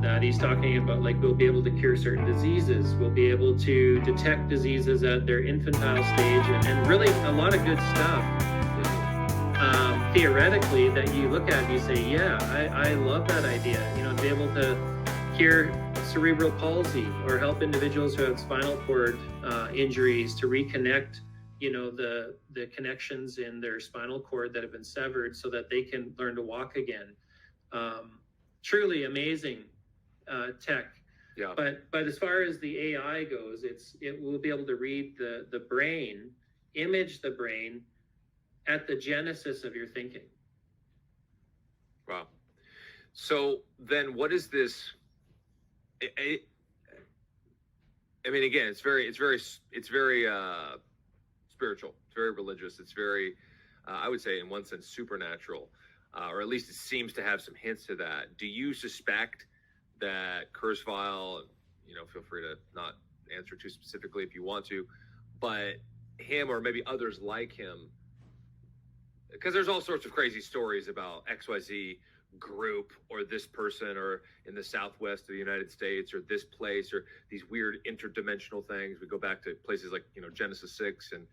that. He's talking about like we'll be able to cure certain diseases, we'll be able to detect diseases at their infantile stage, and really a lot of good stuff. Theoretically, that you look at and you say, yeah, I love that idea. To be able to cure cerebral palsy or help individuals who have spinal cord injuries to reconnect, the connections in their spinal cord that have been severed so that they can learn to walk again. Truly amazing tech. Yeah. But as far as the AI goes, it will be able to read the brain, image the brain at the genesis of your thinking. Wow. So then what is this? I mean, again, it's very spiritual. It's very religious. It's very, I would say in one sense, supernatural, or at least it seems to have some hints to that. Do you suspect that Kurzweil, feel free to not answer too specifically if you want to, but him or maybe others like him, because there's all sorts of crazy stories about XYZ group or this person or in the Southwest of the United States or this place or these weird interdimensional things. We go back to places like, Genesis 6 and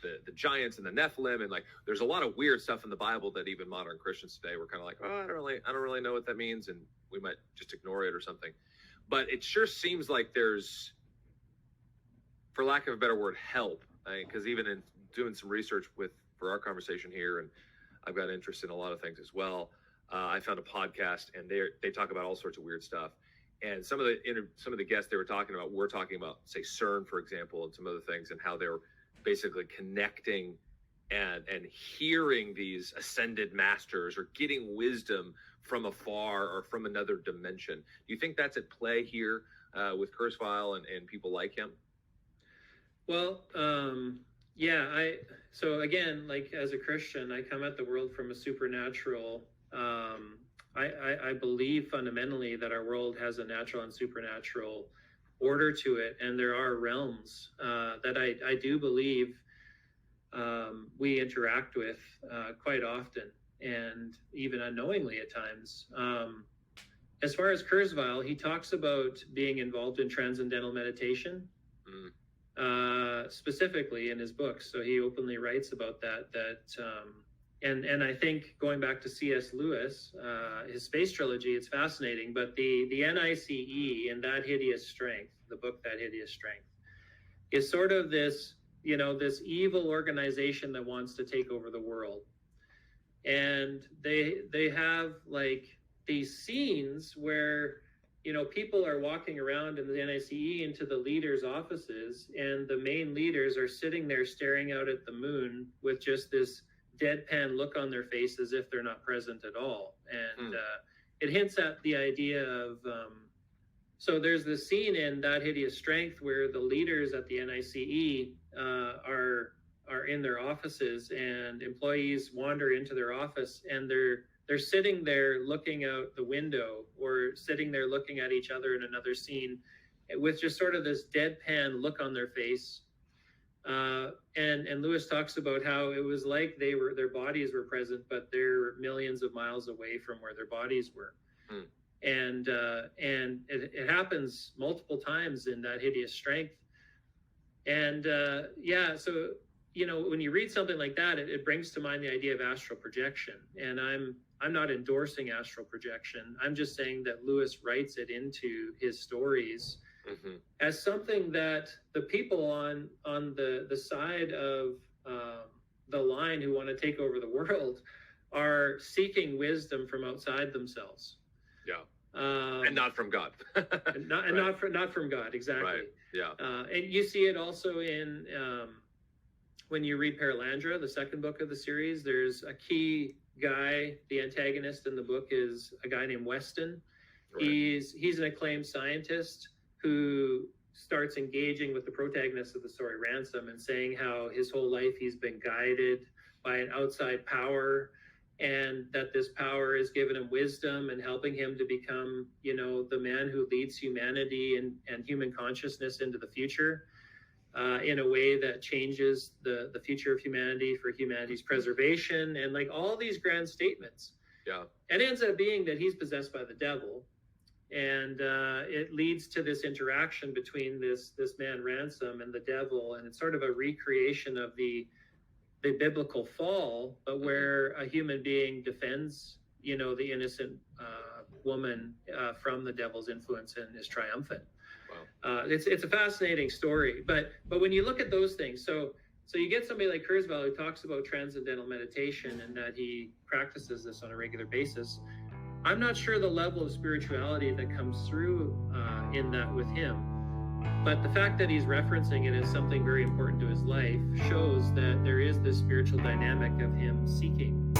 the giants and the Nephilim, and like there's a lot of weird stuff in the Bible that even modern Christians today we're kind of like, oh, I don't really know what that means, and we might just ignore it or something. But it sure seems like there's, for lack of a better word, help. Because even in doing some research for our conversation here, and I've got interest in a lot of things as well. I found a podcast, and they talk about all sorts of weird stuff. And some of the guests they were talking about were talking about, say, CERN, for example, and some other things, and how they were basically connecting and hearing these ascended masters or getting wisdom from afar or from another dimension. Do you think that's at play here with Kurzweil and people like him? Well, yeah, so again, like as a Christian, I come at the world from a supernatural. I believe fundamentally that our world has a natural and supernatural order to it, and there are realms that I do believe we interact with quite often, and even unknowingly at times. As far as Kurzweil, he talks about being involved in transcendental meditation. Specifically in his books. So he openly writes about that, and I think going back to C.S. Lewis, his space trilogy, it's fascinating, but the NICE and That Hideous Strength, the book That Hideous Strength, is sort of this, this evil organization that wants to take over the world. And they have like these scenes where people are walking around in the NICE into the leaders' offices, and the main leaders are sitting there staring out at the moon with just this deadpan look on their face as if they're not present at all. And it hints at the idea of, so there's this scene in That Hideous Strength where the leaders at the NICE are in their offices, and employees wander into their office, and they're sitting there looking out the window or sitting there looking at each other in another scene with just sort of this deadpan look on their face. And Lewis talks about how it was like their bodies were present, but they're millions of miles away from where their bodies were. And it happens multiple times in That Hideous Strength. And so when you read something like that, it brings to mind the idea of astral projection. And I'm not endorsing astral projection. I'm just saying that Lewis writes it into his stories as something that the people on the side of the line who want to take over the world are seeking wisdom from outside themselves. Yeah. And not from God. Not from God, exactly. Right. Yeah. And you see it also in when you read Paralandra, the second book of the series. There's a key guy. The antagonist in the book is a guy named Weston. Right. He's an acclaimed scientist who starts engaging with the protagonist of the story, Ransom, and saying how his whole life he's been guided by an outside power, and that this power has given him wisdom and helping him to become, the man who leads humanity and human consciousness into the future in a way that changes the future of humanity for humanity's preservation, and like all these grand statements. Yeah. It ends up being that he's possessed by the devil. and it leads to this interaction between this man Ransom and the devil, and it's sort of a recreation of the biblical fall, but where a human being defends, the innocent woman from the devil's influence and is triumphant. Wow. It's a fascinating story, but when you look at those things, so you get somebody like Kurzweil who talks about transcendental meditation and that he practices this on a regular basis. I'm not sure the level of spirituality that comes through in that with him, but the fact that he's referencing it as something very important to his life shows that there is this spiritual dynamic of him seeking.